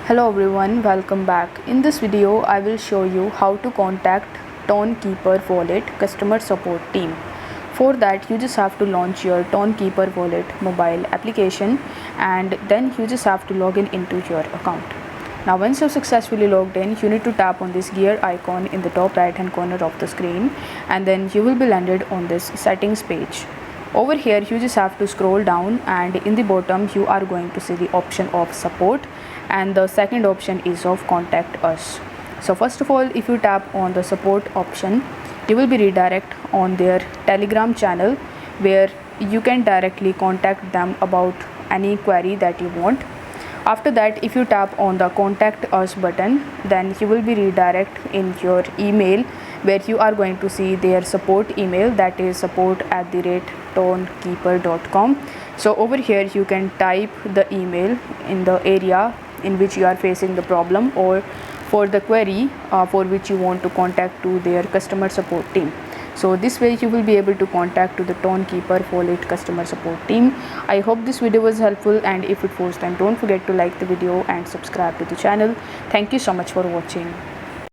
Hello everyone, welcome back. In this video, I will show you how to contact Tonkeeper Wallet customer support team. For that, you just have to launch your Tonkeeper Wallet mobile application and then you just have to log in into your account. Now once you've successfully logged in, you need to tap on this gear icon in the top right hand corner of the screen and then you will be landed on this settings page. Over here you just have to scroll down and in the bottom you are going to see the option of support and the second option is of contact us. So first of all, if you tap on the support option, you will be redirect on their Telegram channel where you can directly contact them about any query that you want. After that, if you tap on the contact us button, then you will be redirect in your email where you are going to see their support email, that is support@tonkeeper.com. So over here you can type the email in the area in which you are facing the problem or for the query for which you want to contact to their customer support team. So this way you will be able to contact to the Tonkeeper Wallet customer support team. I hope this video was helpful, and if it was, then don't forget to like the video and subscribe to the channel. Thank you so much for watching.